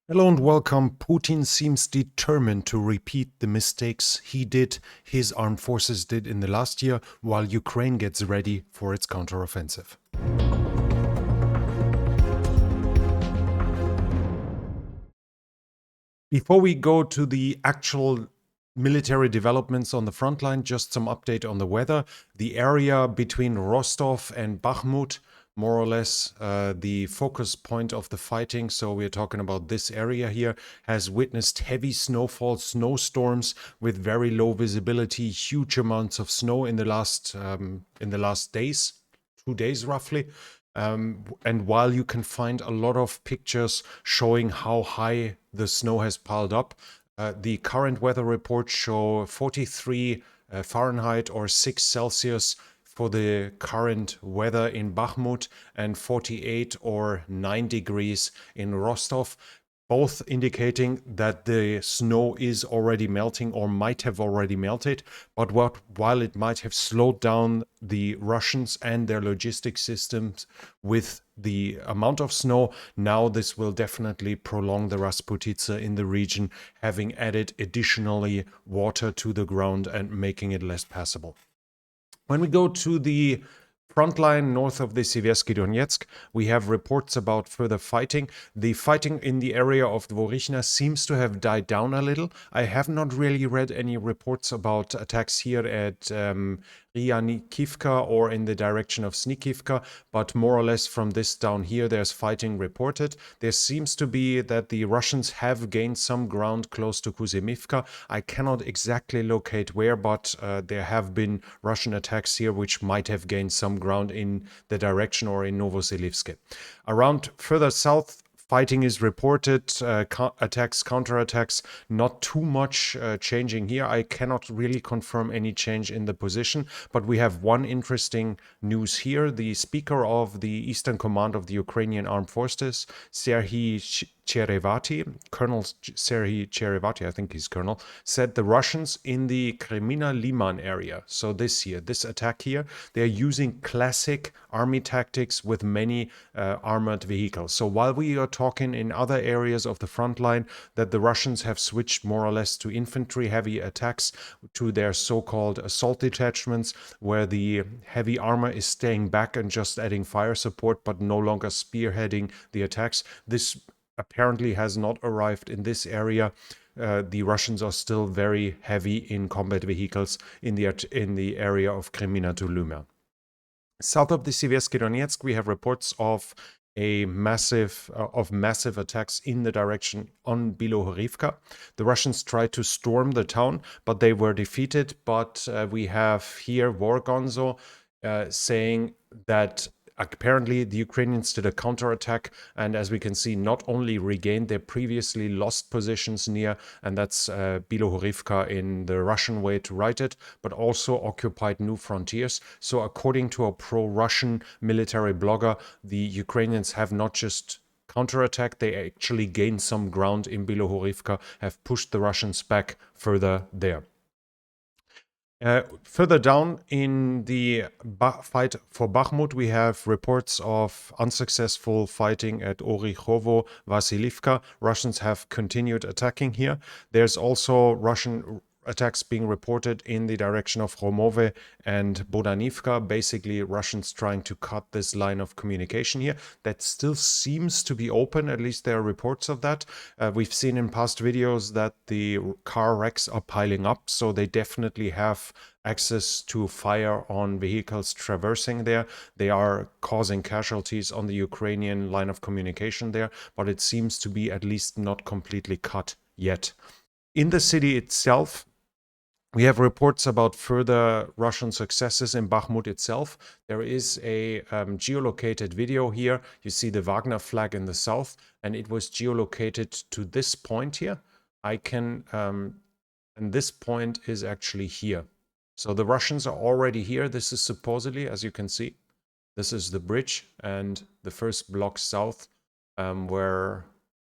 Hello and welcome. Putin seems determined to repeat the mistakes he did, his armed forces did in the last year, while Ukraine gets ready for its counteroffensive. Before we go to the actual military developments on the front line, just some update on the weather. The area between Rostov and Bakhmut, more or less the focus point of the fighting, so we're talking about this area here, has witnessed heavy snowfall, snowstorms with very low visibility, huge amounts of snow in the last days, 2 days roughly. And while you can find a lot of pictures showing how high the snow has piled up, the current weather reports show 43 Fahrenheit or 6 Celsius for the current weather in Bakhmut and 48 or 9 degrees in Rostov, both indicating that the snow is already melting or might have already melted. But while it might have slowed down the Russians and their logistic systems with the amount of snow, now this will definitely prolong the Rasputitsa in the region, having added additionally water to the ground and making it less passable. When we go to the front line north of the Siversky Donetsk, we have reports about further fighting. The fighting in the area of Dvorichna seems to have died down a little. I have not really read any reports about attacks here at Ryanikivka or in the direction of Snikivka, but more or less from this down here, there's fighting reported. There seems to be that the Russians have gained some ground close to Kuzemivka. I cannot exactly locate where, but there have been Russian attacks here which might have gained some ground in the direction or in Novoselivsk. Around further south, fighting is reported, attacks, counterattacks, not too much changing here. I cannot really confirm any change in the position, but we have one interesting news here. The speaker of the Eastern Command of the Ukrainian Armed Forces, Serhiy Cherevati, Colonel Serhiy Cherevati, I think he's colonel, said the Russians in the Kremina Liman area, so this attack here, they're using classic army tactics with many armored vehicles. So while we are talking in other areas of the front line that the Russians have switched more or less to infantry heavy attacks, to their so-called assault detachments, where the heavy armor is staying back and just adding fire support, but no longer spearheading the attacks. This apparently has not arrived in this area. The Russians are still very heavy in combat vehicles in the area of Kremina to Lyman. South of the Siversky Donetsk, we have reports of massive attacks in the direction on Bilohorivka. The Russians tried to storm the town, but they were defeated. But we have here Wargonzo saying that apparently the Ukrainians did a counterattack, and as we can see, not only regained their previously lost positions near, and that's Bilohorivka in the Russian way to write it, but also occupied new frontiers. So according to a pro-Russian military blogger, the Ukrainians have not just counterattacked, they actually gained some ground in Bilohorivka, have pushed the Russians back further there. Further down in the fight for Bakhmut, we have reports of unsuccessful fighting at Orikhovo, Vasilivka. Russians have continued attacking here. There's also Russian attacks being reported in the direction of Romove and Bodanivka. Basically, Russians trying to cut this line of communication here. That still seems to be open, at least there are reports of that. We've seen in past videos that the car wrecks are piling up, so they definitely have access to fire on vehicles traversing there. They are causing casualties on the Ukrainian line of communication there, but it seems to be at least not completely cut yet. In the city itself, we have reports about further Russian successes in Bakhmut itself. There is a geolocated video here. You see the Wagner flag in the south, and it was geolocated to this point here. And this point is actually here. So the Russians are already here. This is supposedly, as you can see, this is the bridge and the first block south where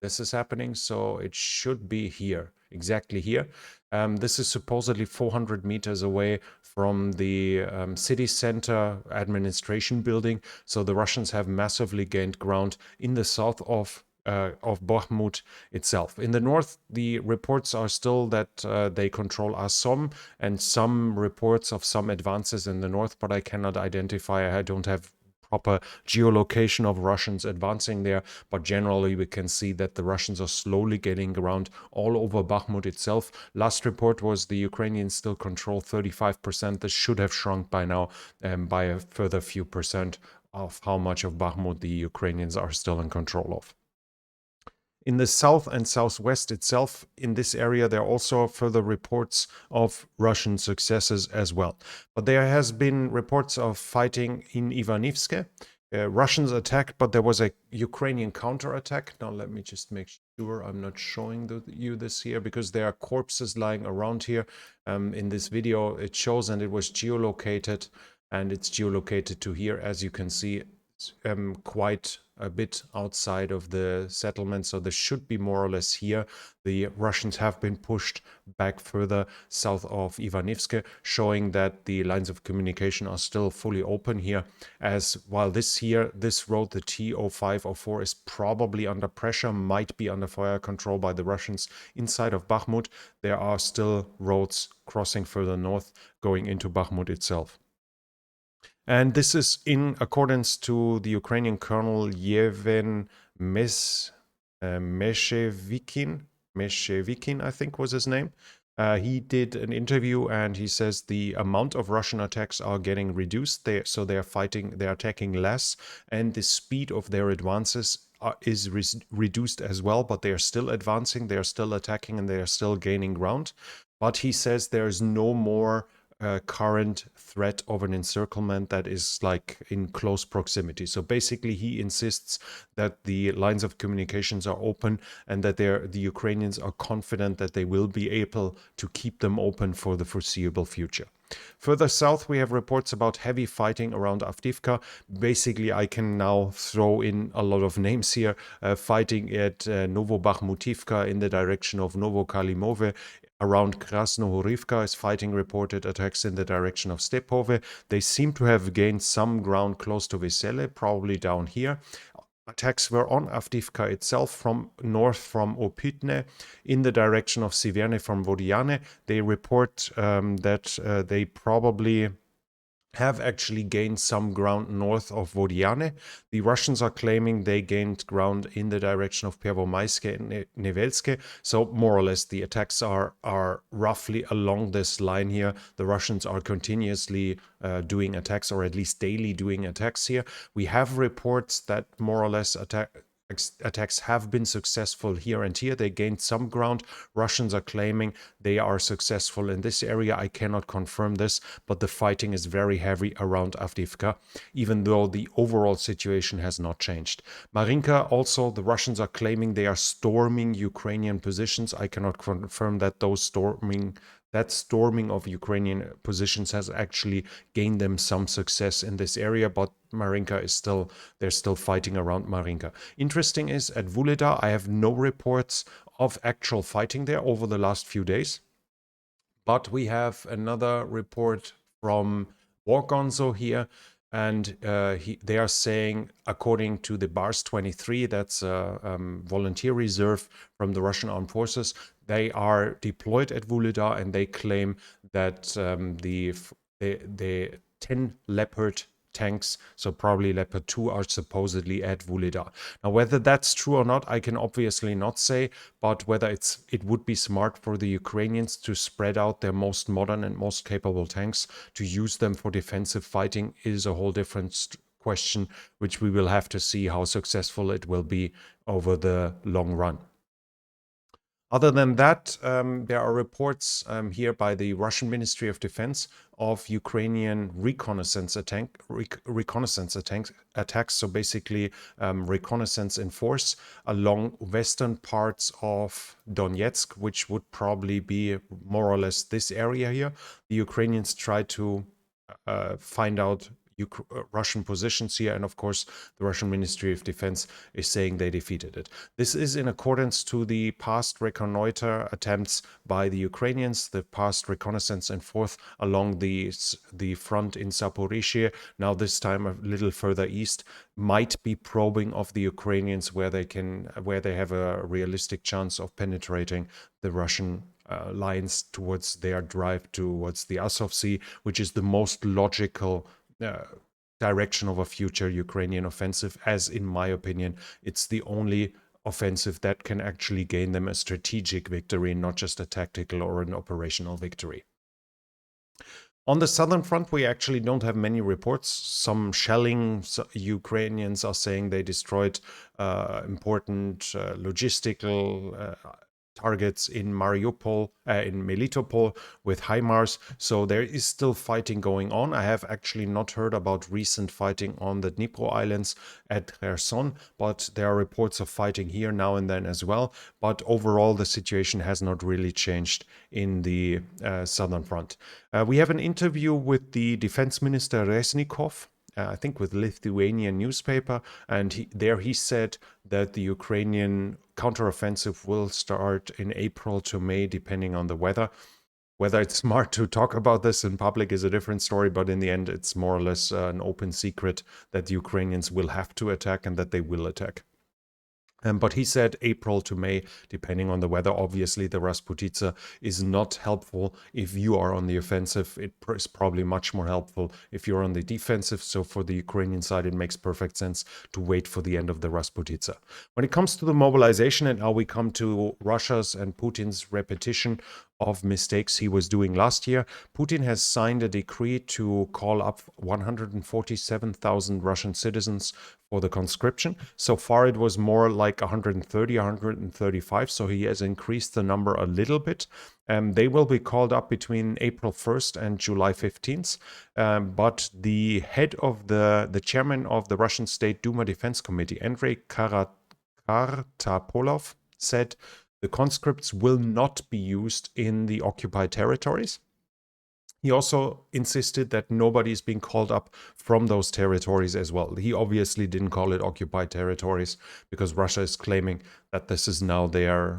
this is happening. So it should be here, exactly here. This is supposedly 400 meters away from the city center administration building. So the Russians have massively gained ground in the south of of Bakhmut itself. In the north, the reports are still that they control Azov, and some reports of some advances in the north, but I cannot identify. I don't have proper geolocation of Russians advancing there, but generally we can see that the Russians are slowly getting around all over Bakhmut itself. Last report was the Ukrainians still control 35%. This should have shrunk by now by a further few percent of how much of Bakhmut the Ukrainians are still in control of. In the south and southwest itself, in this area, there are also further reports of Russian successes as well. But there has been reports of fighting in Ivanivske. Russians attacked, but there was a Ukrainian counterattack. Now let me just make sure I'm not showing you this here, because there are corpses lying around here. In this video, it shows, and it was geolocated, and it's geolocated to here, as you can see, quite a bit outside of the settlement, so this should be more or less here. The Russians have been pushed back further south of Ivanivske, showing that the lines of communication are still fully open here, as while this road, the T0504, is probably under pressure, might be under fire control by the Russians inside of Bakhmut. There are still roads crossing further north going into Bakhmut itself. And this is in accordance to the Ukrainian Colonel Yevhen Meshevikin, I think was his name. He did an interview, and he says the amount of Russian attacks are getting reduced. So they are attacking less, and the speed of their advances is reduced as well, but they are still advancing, they are still attacking, and they are still gaining ground. But he says there is no more current threat of an encirclement that is like in close proximity. So basically he insists that the lines of communications are open, and that the Ukrainians are confident that they will be able to keep them open for the foreseeable future. Further south, we have reports about heavy fighting around Avdiivka. Basically, I can now throw in a lot of names here. Fighting at Novobakhmutivka in the direction of Novokalimove. Around Krasnohorivka is fighting reported, attacks in the direction of Stepove. They seem to have gained some ground close to Vesele, probably down here. Attacks were on Avdiivka itself from north from Opytne in the direction of Siverne from Vodiane. They report that they probably have actually gained some ground north of Vodiane. The Russians are claiming they gained ground in the direction of Pervomaiske and Nevelske. So more or less the attacks are roughly along this line here. The Russians are continuously doing attacks, or at least daily doing attacks here. We have reports that more or less attacks have been successful here and here. They gained some ground. Russians are claiming they are successful in this area. I cannot confirm this, but the fighting is very heavy around Avdiivka, even though the overall situation has not changed. Marinka also, the Russians are claiming they are storming Ukrainian positions. I cannot confirm that that storming of Ukrainian positions has actually gained them some success in this area, but Marinka is they're still fighting around Marinka. Interesting is at Vuhledar, I have no reports of actual fighting there over the last few days, but we have another report from Wargonzo here, and they are saying, according to the BARS 23, that's a volunteer reserve from the Russian Armed Forces, they are deployed at Vuhledar, and they claim that the 10 Leopard tanks, so probably Leopard 2, are supposedly at Vuhledar. Now, whether that's true or not, I can obviously not say, but whether it would be smart for the Ukrainians to spread out their most modern and most capable tanks to use them for defensive fighting is a whole different question, which we will have to see how successful it will be over the long run. Other than that, there are reports here by the Russian Ministry of Defense of Ukrainian reconnaissance attacks. So basically reconnaissance in force along western parts of Donetsk, which would probably be more or less this area here. The Ukrainians try to find out Russian positions here. And of course, the Russian Ministry of Defense is saying they defeated it. This is in accordance to the past reconnoiter attempts by the Ukrainians, the past reconnaissance and forth along the front in Zaporizhia. Now this time a little further east, might be probing of the Ukrainians where they have a realistic chance of penetrating the Russian lines towards their drive towards the Azov Sea, which is the most logical direction of a future Ukrainian offensive, as in my opinion, it's the only offensive that can actually gain them a strategic victory, not just a tactical or an operational victory. On the southern front, we actually don't have many reports. Some shelling, Ukrainians are saying they destroyed important logistical targets in Mariupol, in Melitopol with HIMARS. So there is still fighting going on. I have actually not heard about recent fighting on the Dnipro Islands at Kherson, but there are reports of fighting here now and then as well. But overall, the situation has not really changed in the southern front. We have an interview with the defense minister Reznikov, I think with Lithuanian newspaper, and he said that the Ukrainian counteroffensive will start in April to May, depending on the weather. Whether it's smart to talk about this in public is a different story, but in the end, it's more or less an open secret that the Ukrainians will have to attack and that they will attack. But he said April to May, depending on the weather. Obviously, the Rasputitsa is not helpful if you are on the offensive. It is probably much more helpful if you're on the defensive. So for the Ukrainian side, it makes perfect sense to wait for the end of the Rasputitsa. When it comes to the mobilization, and now we come to Russia's and Putin's repetition of mistakes he was doing last year, Putin has signed a decree to call up 147,000 Russian citizens for the conscription. So far, it was more like 130, 135. So he has increased the number a little bit. They will be called up between April 1st and July 15th. But the head of the chairman of the Russian State Duma Defense Committee, Andrei Kartapolov, said the conscripts will not be used in the occupied territories. He also insisted that nobody is being called up from those territories as well. He obviously didn't call it occupied territories because Russia is claiming that this is now their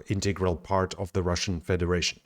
integral part of the Russian Federation.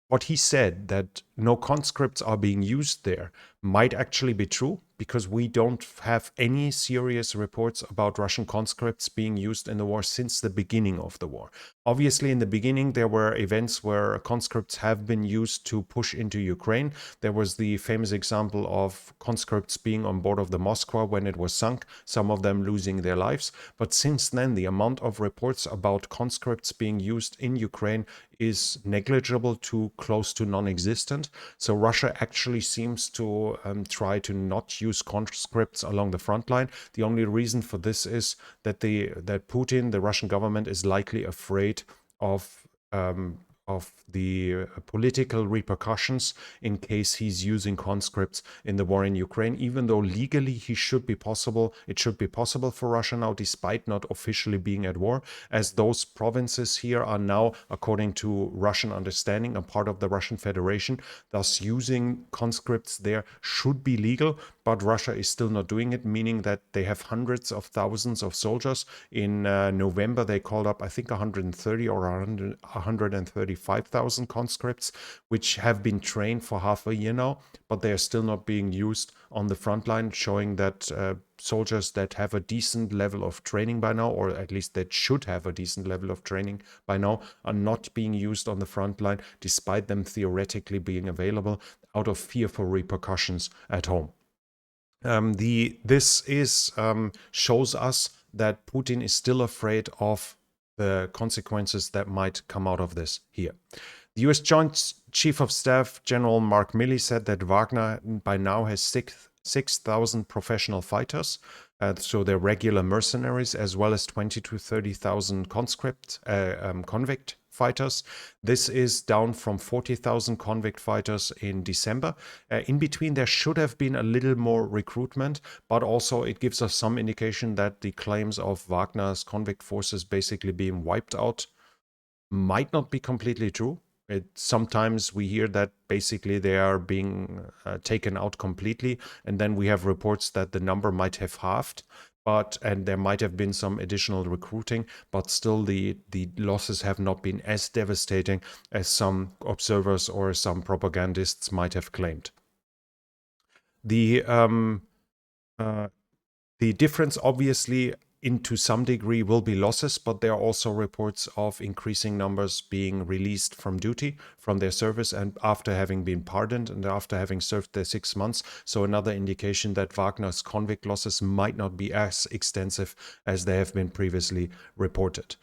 What he said, that no conscripts are being used there, might actually be true, because we don't have any serious reports about Russian conscripts being used in the war since the beginning of the war. Obviously, in the beginning, there were events where conscripts have been used to push into Ukraine. There was the famous example of conscripts being on board of the Moskva when it was sunk, some of them losing their lives. But since then, the amount of reports about conscripts being used in Ukraine is negligible to close to non-existent. So Russia actually seems to try to not use conscripts along the front line. The only reason for this is that Putin, the Russian government, is likely afraid of the political repercussions in case he's using conscripts in the war in Ukraine, even though legally it should be possible for Russia now, despite not officially being at war, as those provinces here are now, according to Russian understanding, a part of the Russian Federation. Thus, using conscripts there should be legal, but Russia is still not doing it, meaning that they have hundreds of thousands of soldiers. In November, they called up, I think, 130 or 135,000 conscripts, which have been trained for half a year now, but they are still not being used on the front line, showing that soldiers that have a decent level of training by now, or at least that should have a decent level of training by now, are not being used on the front line, despite them theoretically being available, out of fear for repercussions at home. This shows us that Putin is still afraid of the consequences that might come out of this here. The U.S. Joint Chief of Staff General Mark Milley said that Wagner by now has 6,000 professional fighters, so they're regular mercenaries, as well as 20 to 30,000 convict fighters. This is down from 40,000 convict fighters in December. In between, there should have been a little more recruitment, but also it gives us some indication that the claims of Wagner's convict forces basically being wiped out might not be completely true. Sometimes we hear that basically they are being taken out completely, and then we have reports that the number might have halved, and there might have been some additional recruiting, but still the losses have not been as devastating as some observers or some propagandists might have claimed. The uh, the difference, obviously, to some degree will be losses, but there are also reports of increasing numbers being released from duty, from their service, and after having been pardoned and after having served their 6 months. So another indication that Wagner's convict losses might not be as extensive as they have been previously reported.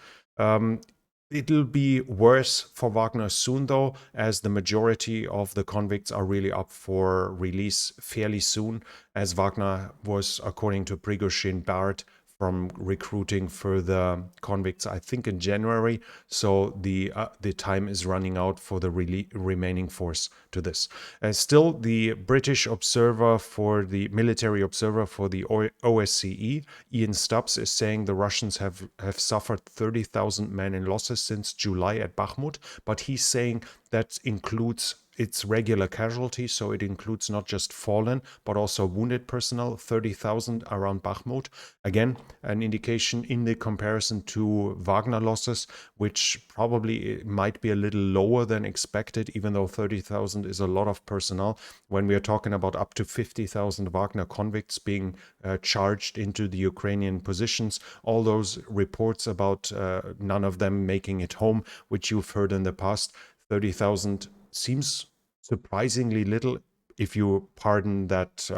It'll be worse for Wagner soon, though, as the majority of the convicts are really up for release fairly soon, as Wagner was, according to Prigozhin, barred from recruiting further convicts, I think, in January. So the time is running out for the remaining force to this. Still, the British observer for the military observer for the OSCE, Ian Stubbs, is saying the Russians have suffered 30,000 men in losses since July at Bakhmut, but he's saying that includes its regular casualties, so it includes not just fallen, but also wounded personnel, 30,000 around Bakhmut. Again, an indication in the comparison to Wagner losses, which probably might be a little lower than expected, even though 30,000 is a lot of personnel. When we are talking about up to 50,000 Wagner convicts being charged into the Ukrainian positions, all those reports about none of them making it home, which you've heard in the past, 30,000 seems surprisingly little, if you pardon that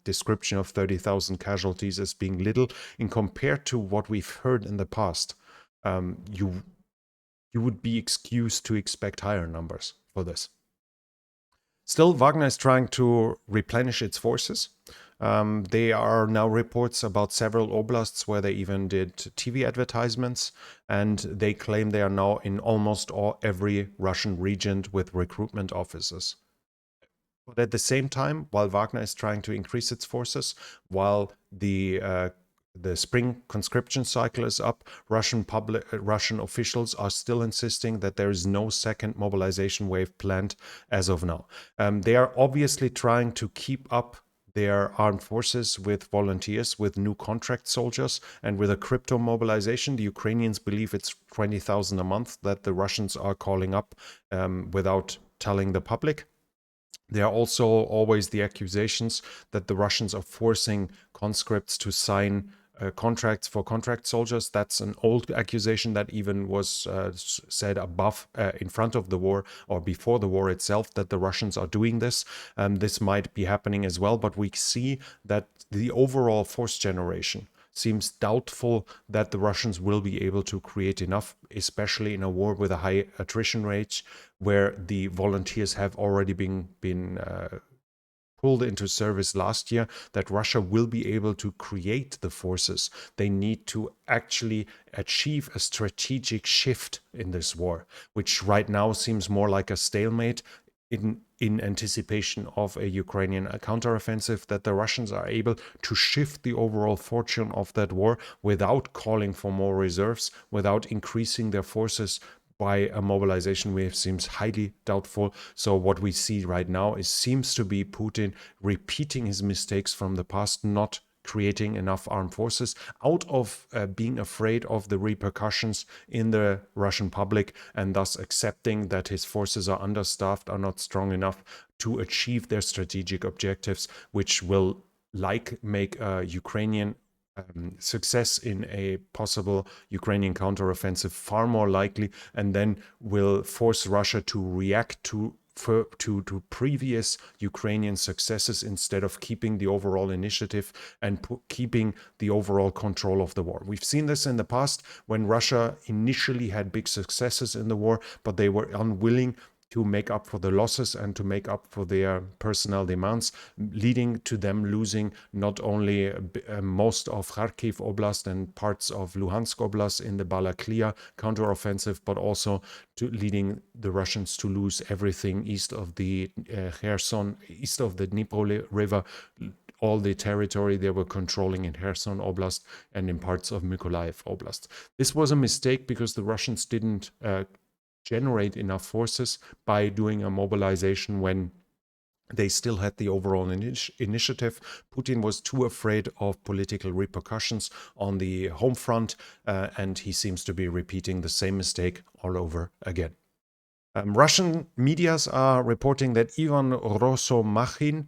description of 30,000 casualties as being little, in compared to what we've heard in the past. You would be excused to expect higher numbers for this. Still, Wagner is trying to replenish its forces. There are now reports about several oblasts where they even did TV advertisements, and they claim they are now in almost every Russian region with recruitment offices. But at the same time, while Wagner is trying to increase its forces, while the spring conscription cycle is up, Russian officials are still insisting that there is no second mobilization wave planned as of now. They are obviously trying to keep up their armed forces with volunteers, with new contract soldiers, and with a crypto mobilization. The Ukrainians believe it's 20,000 a month that the Russians are calling up without telling the public. There are also always the accusations that the Russians are forcing conscripts to sign contracts for contract soldiers. That's an old accusation that even was said in front of the war or before the war itself, that the Russians are doing this. This might be happening as well, but we see that the overall force generation seems doubtful that the Russians will be able to create enough, especially in a war with a high attrition rate, where the volunteers have already been pulled into service last year, that Russia will be able to create the forces they need to actually achieve a strategic shift in this war, which right now seems more like a stalemate in anticipation of a Ukrainian counteroffensive, that the Russians are able to shift the overall fortune of that war without calling for more reserves, without increasing their forces by a mobilization wave seems highly doubtful. So what we see right now seems to be Putin repeating his mistakes from the past, not creating enough armed forces out of being afraid of the repercussions in the Russian public, and thus accepting that his forces are understaffed, are not strong enough to achieve their strategic objectives, which will make Ukrainian success in a possible Ukrainian counteroffensive far more likely, and then will force Russia to react to previous Ukrainian successes instead of keeping the overall initiative and keeping the overall control of the war. We've seen this in the past when Russia initially had big successes in the war, but they were unwilling to make up for the losses and to make up for their personnel demands, leading to them losing not only most of Kharkiv Oblast and parts of Luhansk Oblast in the Balaklia counteroffensive, but also leading the Russians to lose everything east of the Kherson, east of the Dnipro River, all the territory they were controlling in Kherson Oblast and in parts of Mykolaiv Oblast. This was a mistake because the Russians didn't generate enough forces by doing a mobilization when they still had the overall initiative. Putin was too afraid of political repercussions on the home front, and he seems to be repeating the same mistake all over again. Russian medias are reporting that Ivan Rosomachin,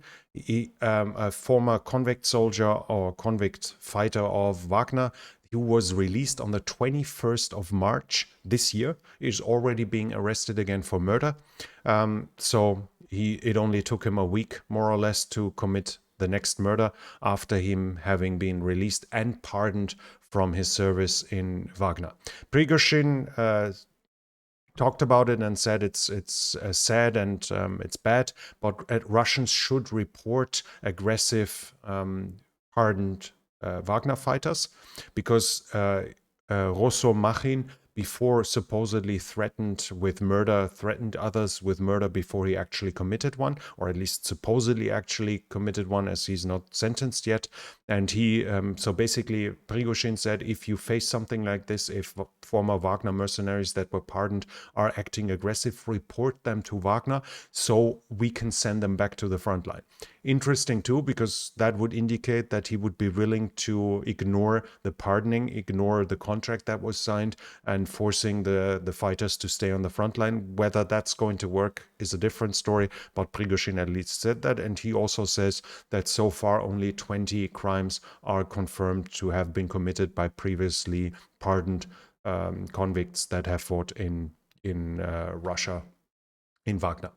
a former convict soldier or convict fighter of Wagner, who was released on the 21st of March this year, is already being arrested again for murder. So it only took him a week, more or less, to commit the next murder after him having been released and pardoned from his service in Wagner. Prigozhin talked about it and said it's sad and it's bad, but Russians should report aggressive hardened Wagner fighters, because Rosomachin before supposedly threatened others with murder before he actually committed one, or at least supposedly actually committed one, as he's not sentenced yet. And he, so basically, Prigozhin said, if you face something like this, if former Wagner mercenaries that were pardoned are acting aggressive, report them to Wagner so we can send them back to the front line. Interesting too, because that would indicate that he would be willing to ignore the pardoning, ignore the contract that was signed, and forcing the fighters to stay on the front line. Whether that's going to work is a different story, but Prigozhin at least said that. And he also says that so far only 20 crimes are confirmed to have been committed by previously pardoned convicts that have fought in Russia, in Wagner.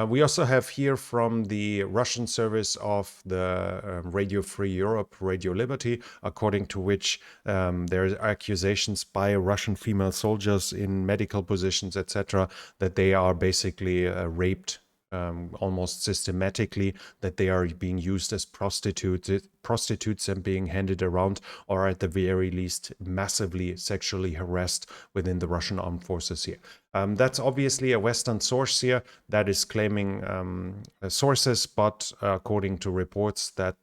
We also have here from the Russian service of the Radio Free Europe, Radio Liberty, according to which there are accusations by Russian female soldiers in medical positions, etc., that they are basically raped almost systematically, that they are being used as prostitutes and being handed around, or at the very least massively sexually harassed within the Russian armed forces here. That's obviously a Western source here that is claiming sources, but according to reports that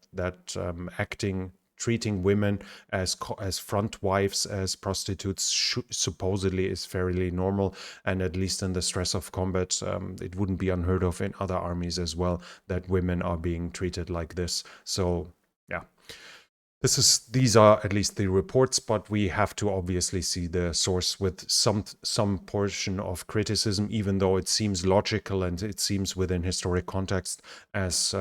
treating women as front wives, as prostitutes, supposedly is fairly normal, and at least in the stress of combat, it wouldn't be unheard of in other armies as well that women are being treated like this. So yeah, these are at least the reports, but we have to obviously see the source with some portion of criticism, even though it seems logical and it seems within historic context, as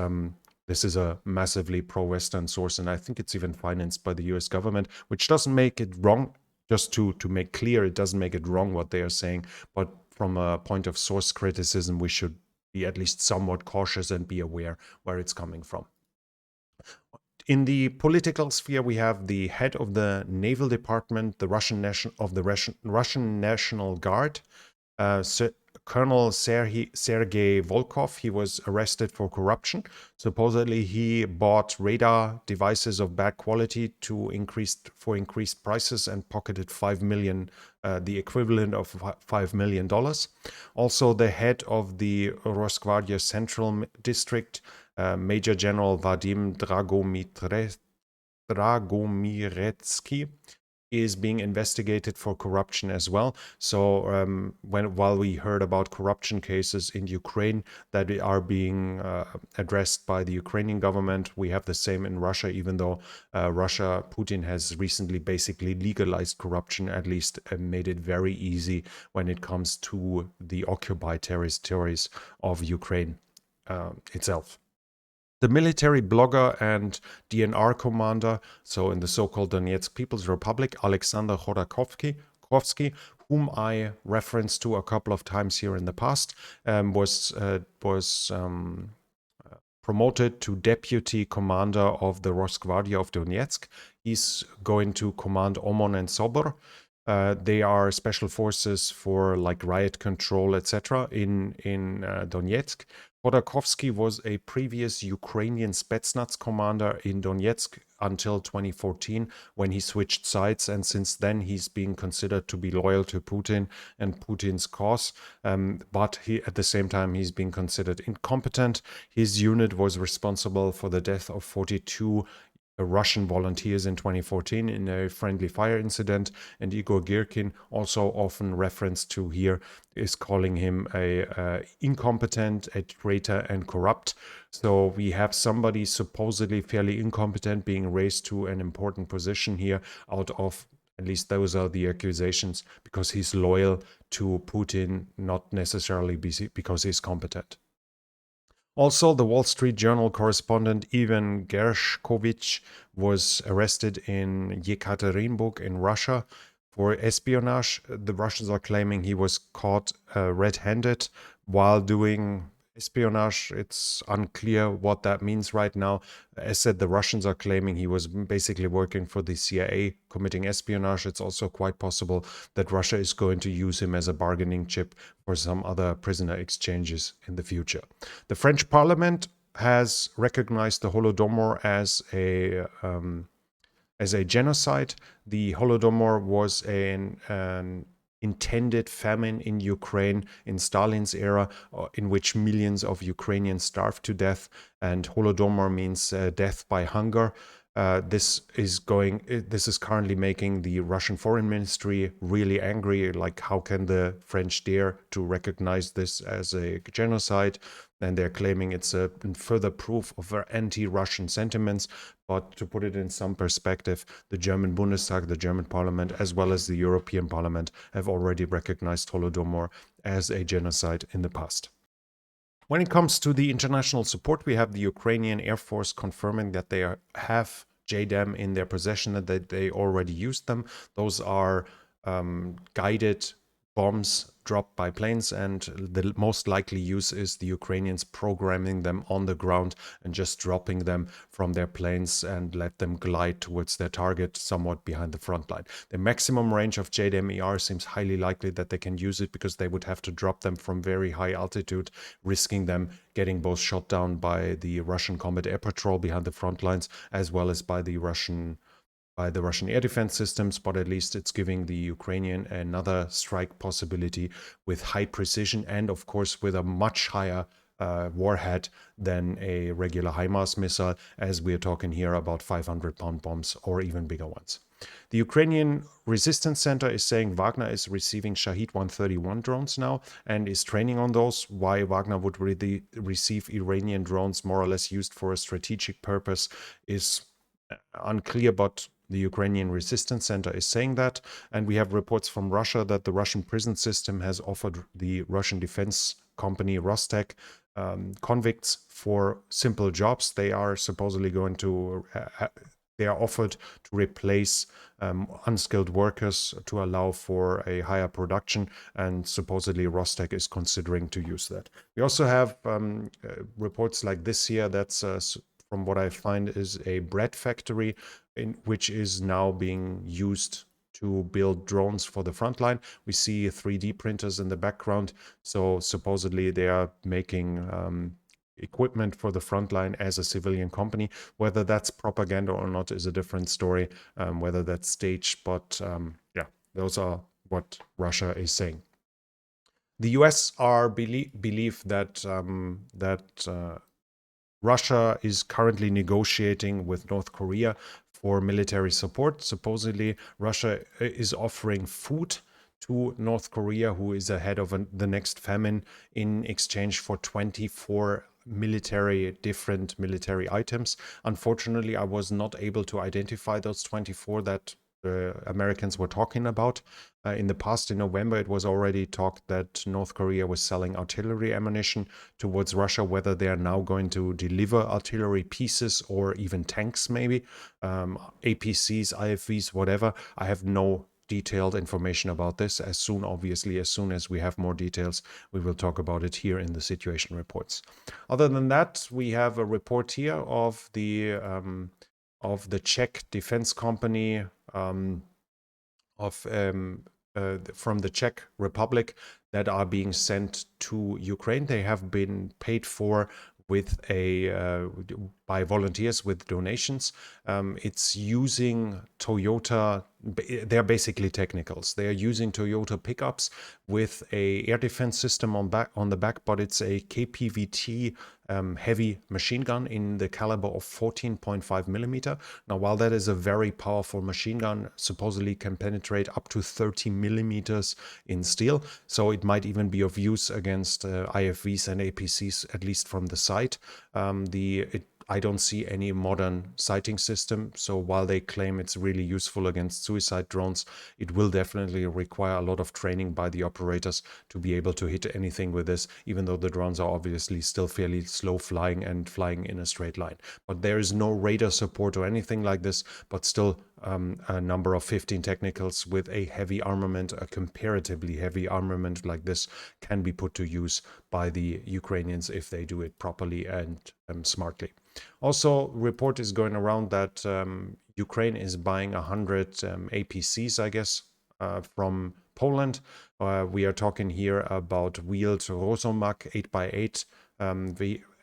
this is a massively pro-Western source, and I think it's even financed by the US government, which doesn't make it wrong. Just to make clear, it doesn't make it wrong what they are saying, but from a point of source criticism, we should be at least somewhat cautious and be aware where it's coming from. In the political sphere, we have the head of the Naval Department, the Russian National Guard, Colonel Sergei Volkov. He was arrested for corruption. Supposedly, he bought radar devices of bad quality for increased prices and pocketed $5 million, the equivalent of $5 million. Also, the head of the Rosgvardia Central District, Major General Vadim Dragomiretsky, is being investigated for corruption as well. So while we heard about corruption cases in Ukraine that are being addressed by the Ukrainian government, we have the same in Russia, even though Putin has recently basically legalized corruption, at least made it very easy when it comes to the occupied territories of Ukraine itself. The military blogger and DNR commander, so in the so-called Donetsk People's Republic, Alexander Khodorkovsky, whom I referenced to a couple of times here in the past, was promoted to deputy commander of the Rosgvardia of Donetsk. He's going to command Omon and Sobor. They are special forces for like riot control, etc. in Donetsk. Khodorkovsky was a previous Ukrainian Spetsnaz commander in Donetsk until 2014, when he switched sides, and since then he's being considered to be loyal to Putin and Putin's cause. But at the same time, he's being considered incompetent. His unit was responsible for the death of 42 Russian volunteers in 2014 in a friendly fire incident, and Igor Girkin, also often referenced to here, is calling him a incompetent, a traitor, and corrupt. So we have somebody supposedly fairly incompetent being raised to an important position here out of, at least those are the accusations, because he's loyal to Putin, not necessarily because he's competent. Also, the Wall Street Journal correspondent Ivan Gershkovich was arrested in Yekaterinburg in Russia for espionage. The Russians are claiming he was caught red-handed while doing espionage. It's unclear what that means right now. As said, the Russians are claiming he was basically working for the CIA, committing espionage. It's also quite possible that Russia is going to use him as a bargaining chip for some other prisoner exchanges in the future. The French Parliament has recognized the Holodomor as a genocide. The Holodomor was an intended famine in Ukraine in Stalin's era, in which millions of Ukrainians starved to death. And Holodomor means death by hunger. This is currently making the Russian Foreign Ministry really angry. Like, how can the French dare to recognize this as a genocide? And they're claiming it's a further proof of their anti-Russian sentiments. But to put it in some perspective, the German Bundestag, the German Parliament, as well as the European Parliament, have already recognized Holodomor as a genocide in the past. When it comes to the international support, we have the Ukrainian Air Force confirming that they have JDAM in their possession and that they already used them. Those are guided bombs dropped by planes, and the most likely use is the Ukrainians programming them on the ground and just dropping them from their planes and let them glide towards their target somewhat behind the front line. The maximum range of JDAM-ER seems highly likely that they can use it because they would have to drop them from very high altitude, risking them getting both shot down by the Russian combat air patrol behind the front lines as well as by the Russian air defense systems, but at least it's giving the Ukrainian another strike possibility with high precision and, of course, with a much higher warhead than a regular HIMARS missile, as we're talking here about 500-pound bombs or even bigger ones. The Ukrainian Resistance Center is saying Wagner is receiving Shahed 131 drones now and is training on those. Why Wagner would really receive Iranian drones more or less used for a strategic purpose is unclear, but the Ukrainian Resistance Center is saying that. And we have reports from Russia that the Russian prison system has offered the Russian defense company Rostec convicts for simple jobs. They are supposedly going to they are offered to replace unskilled workers to allow for a higher production, and supposedly Rostec is considering to use that. We also have reports like this here that's from what I find is a bread factory which is now being used to build drones for the front line. We see 3D printers in the background. So supposedly they are making equipment for the front line as a civilian company. Whether that's propaganda or not is a different story, whether that's staged. But yeah, those are what Russia is saying. The US believe that Russia is currently negotiating with North Korea for military support. Supposedly, Russia is offering food to North Korea, who is ahead of the next famine, in exchange for 24 different military items. Unfortunately, I was not able to identify those 24 that the Americans were talking about. In the past, in November, it was already talked that North Korea was selling artillery ammunition towards Russia. Whether they are now going to deliver artillery pieces or even tanks, maybe, APCs, IFVs, whatever, I have no detailed information about this. As soon as we have more details, we will talk about it here in the situation reports. Other than that, we have a report here of the Czech defense company from the Czech Republic that are being sent to Ukraine. They have been paid for with by volunteers with donations. It's using Toyota they're basically technicals. They are using Toyota pickups with a air defense system on the back, but it's a KPVT heavy machine gun in the caliber of 14.5 millimeter. Now, while that is a very powerful machine gun, supposedly can penetrate up to 30 millimeters in steel, so it might even be of use against IFVs and APCs, at least from the side. I don't see any modern sighting system. So while they claim it's really useful against suicide drones, it will definitely require a lot of training by the operators to be able to hit anything with this, even though the drones are obviously still fairly slow flying and flying in a straight line. But there is no radar support or anything like this, but still a number of 15 technicals with a heavy armament, a comparatively heavy armament like this, can be put to use by the Ukrainians if they do it properly and smartly. Also, report is going around that Ukraine is buying 100 APCs, I guess, from Poland. We are talking here about wheeled Rosomak 8x8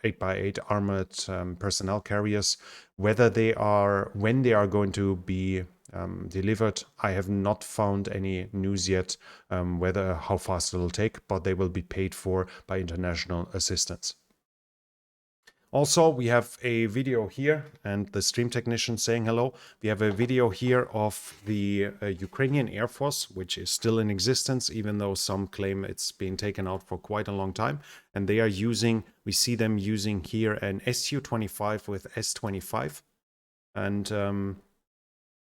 8x8 armored personnel carriers. When they are going to be delivered, I have not found any news yet how fast it'll take, but they will be paid for by international assistance. Also, we have a video here, and the stream technician saying hello. We have a video here of the Ukrainian Air Force, which is still in existence, even though some claim it's been taken out for quite a long time. And they are we see them using here an Su-25 with S-25. And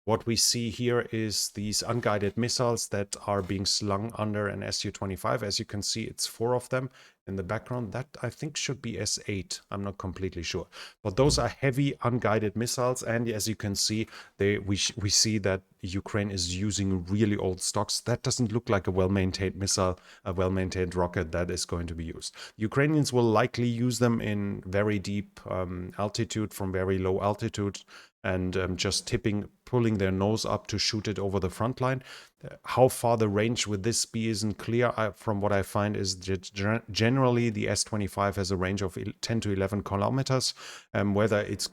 what we see here is these unguided missiles that are being slung under an Su-25. As you can see, it's 4 of them in the background. That, I think, should be S-8. I'm not completely sure. But those are heavy unguided missiles. And as you can see, we see that Ukraine is using really old stocks. That doesn't look like a well-maintained missile, a well-maintained rocket that is going to be used. Ukrainians will likely use them in very deep altitude, from very low altitude, and just pulling their nose up to shoot it over the front line. How far the range with this be isn't clear. From what I find is that generally the S-25 has a range of 10 to 11 kilometers. Whether it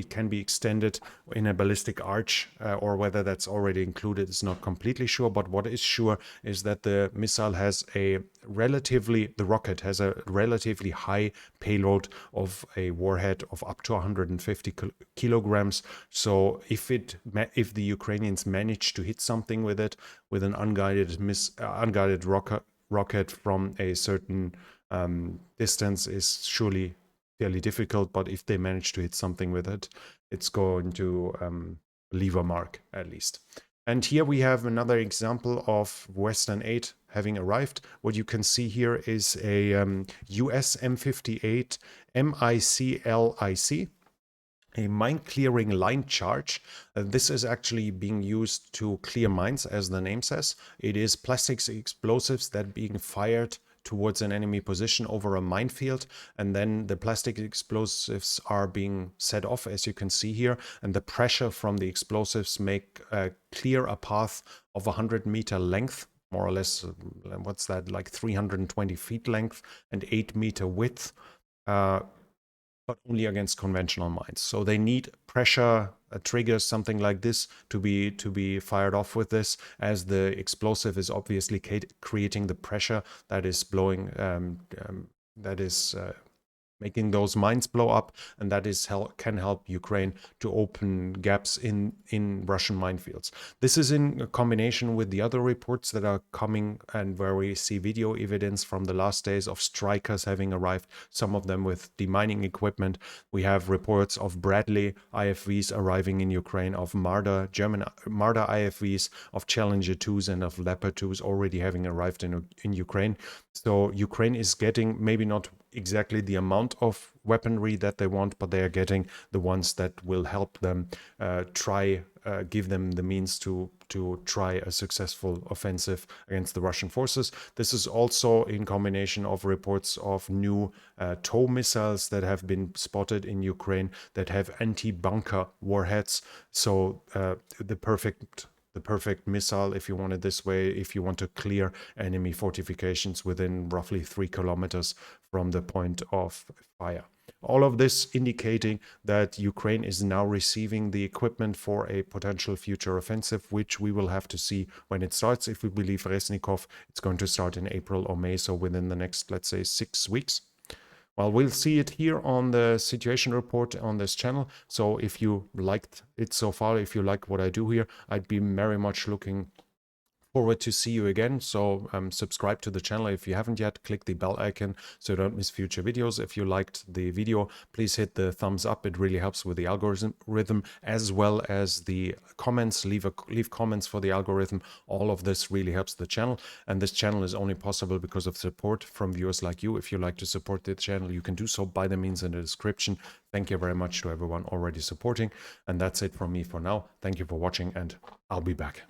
can be extended in a ballistic arch or whether that's already included is not completely sure. But what is sure is that the rocket has a relatively high payload of a warhead of up to 150 kilograms. So if the Ukrainians manage to hit something with it, with an unguided rocket from a certain distance, is surely fairly difficult. But if they manage to hit something with it, it's going to leave a mark at least. And here we have another example of Western aid having arrived. What you can see here is a US M58 MICLIC, a mine clearing line charge. This is actually being used to clear mines, as the name says. It is plastic explosives that being fired towards an enemy position over a minefield, and then the plastic explosives are being set off, as you can see here, and the pressure from the explosives make clear a path of 100-meter length, more or less. What's that, like 320 feet length and 8-meter width, but only against conventional mines. So they need pressure triggers, something like this, to be fired off with this, as the explosive is obviously creating the pressure that is blowing, making those mines blow up, and that can help Ukraine to open gaps in Russian minefields. This is in combination with the other reports that are coming, and where we see video evidence from the last days of strikers having arrived, some of them with demining equipment. We have reports of Bradley IFVs arriving in Ukraine, of Marder, German Marder IFVs, of Challenger 2s and of Leopard 2s already having arrived in Ukraine. So Ukraine is getting maybe not exactly the amount of weaponry that they want, but they are getting the ones that will help them give them the means to try a successful offensive against the Russian forces. This is also in combination of reports of new TOW missiles that have been spotted in Ukraine that have anti-bunker warheads. So the perfect missile, if you want it this way, if you want to clear enemy fortifications within roughly 3 kilometers from the point of fire. All of this indicating that Ukraine is now receiving the equipment for a potential future offensive, which we will have to see when it starts. If we believe Resnikov, it's going to start in April or May, so within the next, let's say, 6 weeks. Well, we'll see it here on the situation report on this channel. So if you liked it so far, if you like what I do here, I'd be very much looking forward to see you again. So subscribe to the channel if you haven't yet. Click the bell icon so you don't miss future videos. If you liked the video, please hit the thumbs up. It really helps with the algorithm, as well as the comments. Leave comments for the algorithm. All of this really helps the channel, and this channel is only possible because of support from viewers like you. If you like to support the channel, you can do so by the means in the description. Thank you very much to everyone already supporting, and that's it from me for now. Thank you for watching, and I'll be back.